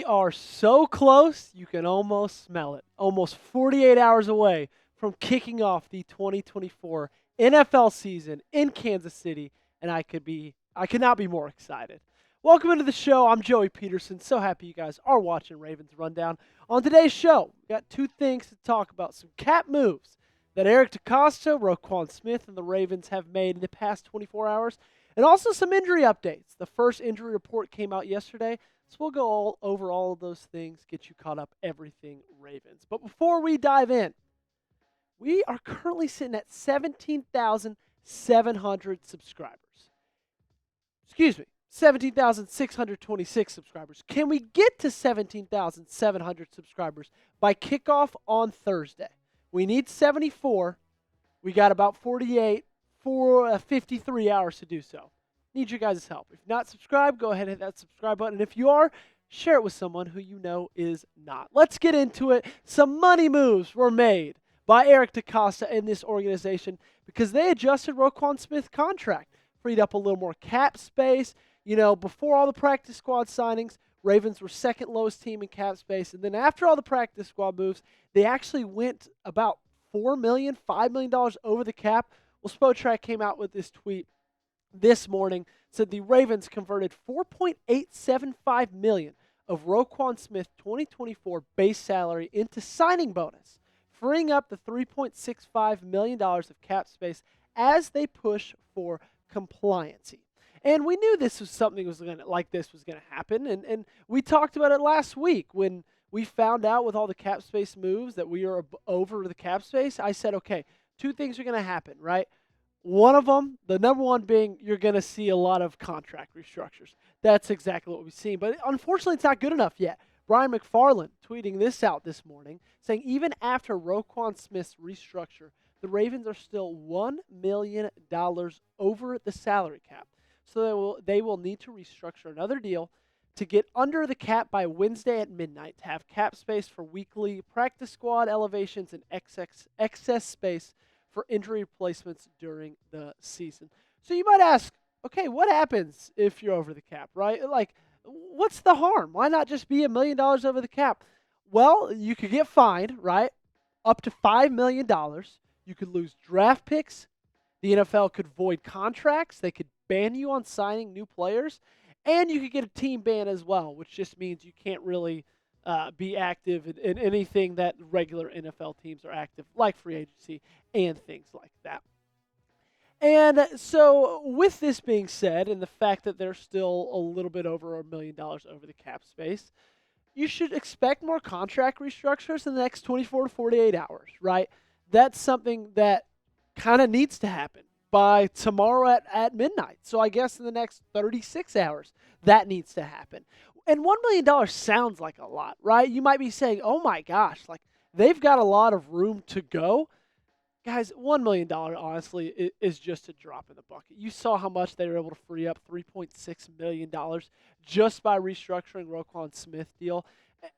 are so close, you can almost smell it. Almost 48 hours away from kicking off the 2024 NFL season in Kansas City, and I could not be more excited. Welcome into the show. I'm Joey Peterson. So happy you guys are watching Ravens Rundown. On today's show, we got two things to talk about. Some cap moves that Eric DeCosta, Roquan Smith, and the Ravens have made in the past 24 hours, and also some injury updates. The first injury report came out yesterday, so we'll go over all of those things, get you caught up, everything Ravens. But before we dive in, we are currently sitting at 17,700 subscribers. Excuse me, 17,626 subscribers. Can we get to 17,700 subscribers by kickoff on Thursday? We need 74. We got about 48 for 53 hours to do so. Need your guys' help. If you're not subscribed, go ahead and hit that subscribe button. And if you are, share it with someone who you know is not. Let's get into it. Some money moves were made by Eric DeCosta in this organization because they adjusted Roquan Smith's contract, freed up a little more cap space. You know, before all the practice squad signings, Ravens were second lowest team in cap space. And then after all the practice squad moves, they actually went about $4 million, $5 million over the cap. Well, Spotrac came out with this tweet this morning, said the Ravens converted $4.875 million of Roquan Smith 2024 base salary into signing bonus, freeing up the $3.65 million of cap space as they push for compliancy. And we knew this was something like this was going to happen, and we talked about it last week when we found out with all the cap space moves that we are over the cap space. I said, okay, two things are going to happen, right? One of them, the number one being you're going to see a lot of contract restructures. That's exactly what we've seen. But unfortunately, it's not good enough yet. Brian McFarland tweeting this out this morning, saying even after Roquan Smith's restructure, the Ravens are still $1 million over the salary cap. So they will need to restructure another deal to get under the cap by Wednesday at midnight to have cap space for weekly practice squad elevations and excess space for injury replacements during the season. So you might ask, okay, what happens if you're over the cap, right? Like, what's the harm? Why not just be $1 million over the cap? Well, you could get fined, right? Up to $5 million. You could lose draft picks. The NFL could void contracts. They could ban you on signing new players. And you could get a team ban as well, which just means you can't really be active in anything that regular NFL teams are active, like free agency and things like that. And so with this being said, and the fact that they're still a little bit over $1 million over the cap space, you should expect more contract restructures in the next 24 to 48 hours, right? That's something that kind of needs to happen by tomorrow at midnight. So I guess in the next 36 hours, that needs to happen. And $1 million sounds like a lot, right? You might be saying, oh my gosh, like they've got a lot of room to go. Guys, $1 million, honestly, is just a drop in the bucket. You saw how much they were able to free up, $3.6 million, just by restructuring Roquan Smith deal.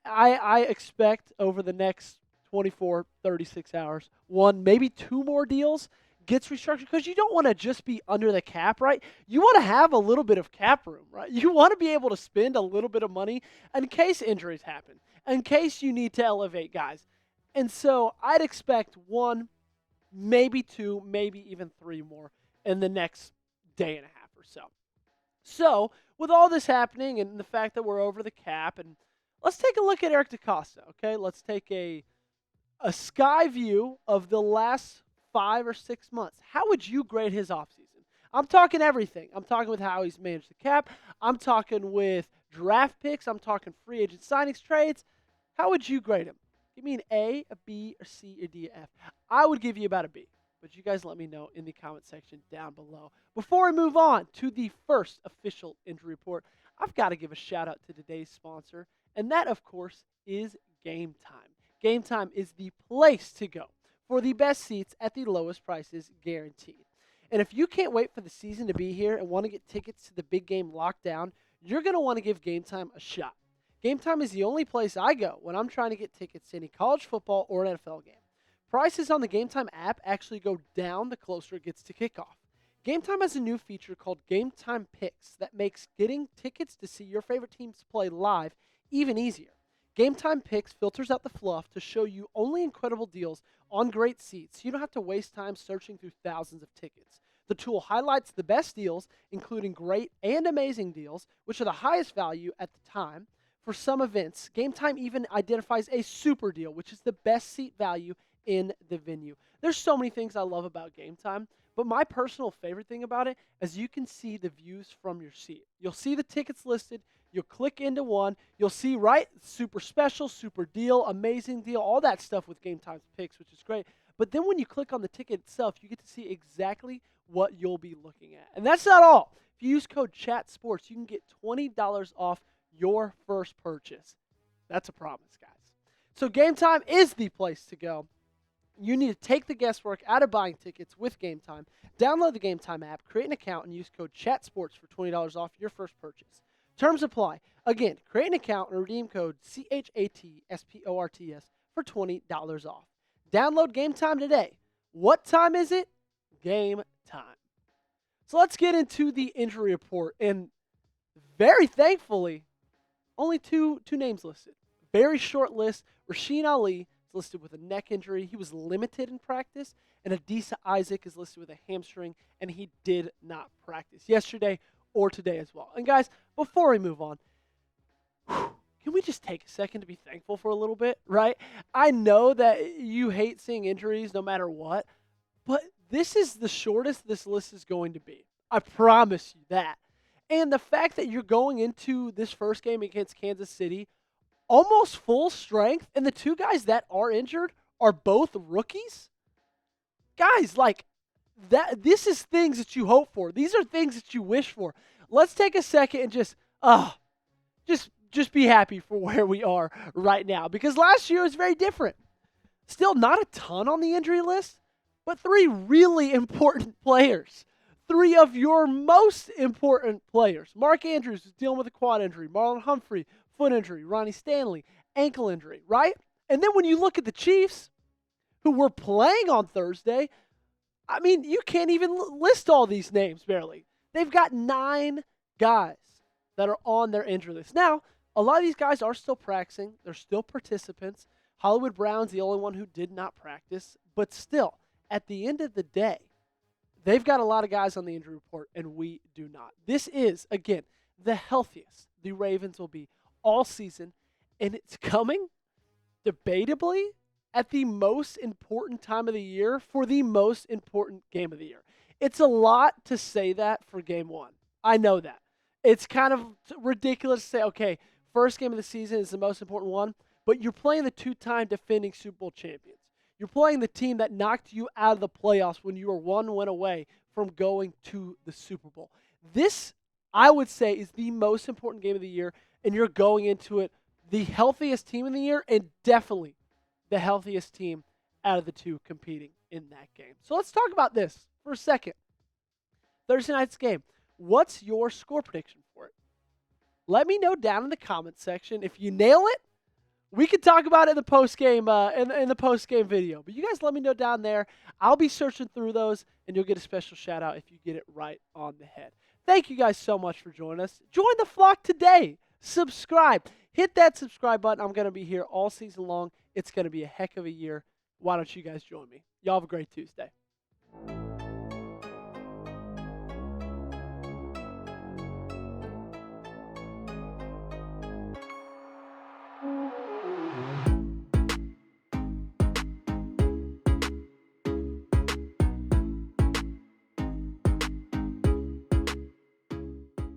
I expect over the next 24, 36 hours, one, maybe two more deals gets restructured because you don't want to just be under the cap, right? You want to have a little bit of cap room, right? You want to be able to spend a little bit of money in case injuries happen, in case you need to elevate guys. And so I'd expect one, maybe two, maybe even three more in the next day and a half or so. So with all this happening and the fact that we're over the cap, and let's take a look at Eric DeCosta, okay? Let's take a sky view of the last 5 or 6 months. How would you grade his offseason? I'm talking everything. I'm talking with how he's managed the cap. I'm talking with draft picks. I'm talking free agent signings, trades. How would you grade him? Give me an A, a B, a C, a D, a F. I would give you about a B, but you guys let me know in the comment section down below. Before we move on to the first official injury report, I've got to give a shout out to today's sponsor, and that, of course, is Game Time. Game Time is the place to go for the best seats at the lowest prices guaranteed. And if you can't wait for the season to be here and want to get tickets to the big game locked down, you're going to want to give Game Time a shot. Game Time is the only place I go when I'm trying to get tickets to any college football or an NFL game. Prices on the Game Time app actually go down the closer it gets to kickoff. Game Time has a new feature called Game Time Picks that makes getting tickets to see your favorite teams play live even easier. Game Time Picks filters out the fluff to show you only incredible deals on great seats, so you don't have to waste time searching through thousands of tickets. The tool highlights the best deals, including great and amazing deals, which are the highest value at the time. For some events, Game Time even identifies a super deal, which is the best seat value in the venue. There's so many things I love about Game Time, but my personal favorite thing about it is you can see the views from your seat. You'll see the tickets listed. You'll click into one. You'll see, right, super special, super deal, amazing deal, all that stuff with Game Time's picks, which is great. But then when you click on the ticket itself, you get to see exactly what you'll be looking at. And that's not all. If you use code CHATSPORTS, you can get $20 off your first purchase. That's a promise, guys. So Game Time is the place to go. You need to take the guesswork out of buying tickets with Game Time. Download the Game Time app, create an account, and use code CHATSPORTS for $20 off your first purchase. Terms apply. Again, create an account and redeem code CHATSPORTS for $20 off. Download Game Time today. What time is it? Game time. So let's get into the injury report. And very thankfully, only two names listed. Very short list. Rasheen Ali is listed with a neck injury. He was limited in practice. And Adisa Isaac is listed with a hamstring, and he did not practice yesterday or today as well. And guys, before we move on, can we just take a second to be thankful for a little bit, right? I know that you hate seeing injuries no matter what, but this is the shortest this list is going to be. I promise you that. And the fact that you're going into this first game against Kansas City almost full strength, and the two guys that are injured are both rookies? Guys, like, this is things that you hope for. These are things that you wish for. Let's take a second and just be happy for where we are right now. Because last year was very different. Still not a ton on the injury list, but three really important players. Three of your most important players. Mark Andrews is dealing with a quad injury. Marlon Humphrey, foot injury. Ronnie Stanley, ankle injury, right? And then when you look at the Chiefs, who were playing on Thursday, I mean, you can't even list all these names, barely. They've got 9 guys that are on their injury list. Now, a lot of these guys are still practicing. They're still participants. Hollywood Brown's the only one who did not practice. But still, at the end of the day, they've got a lot of guys on the injury report, and we do not. This is, again, the healthiest the Ravens will be all season, and it's coming, debatably, at the most important time of the year for the most important game of the year. It's a lot to say that for game one. I know that. It's kind of ridiculous to say, okay, first game of the season is the most important one, but you're playing the 2-time defending Super Bowl champions. You're playing the team that knocked you out of the playoffs when you were 1 win away from going to the Super Bowl. This, I would say, is the most important game of the year, and you're going into it the healthiest team in the year and definitely the healthiest team out of the two competing in that game. So let's talk about this for a second. Thursday night's game. What's your score prediction for it? Let me know down in the comments section. If you nail it, we can talk about it in the post-game in the post-game video. But you guys let me know down there. I'll be searching through those, and you'll get a special shout-out if you get it right on the head. Thank you guys so much for joining us. Join the flock today. Subscribe. Hit that subscribe button. I'm going to be here all season long. It's going to be a heck of a year. Why don't you guys join me? Y'all have a great Tuesday.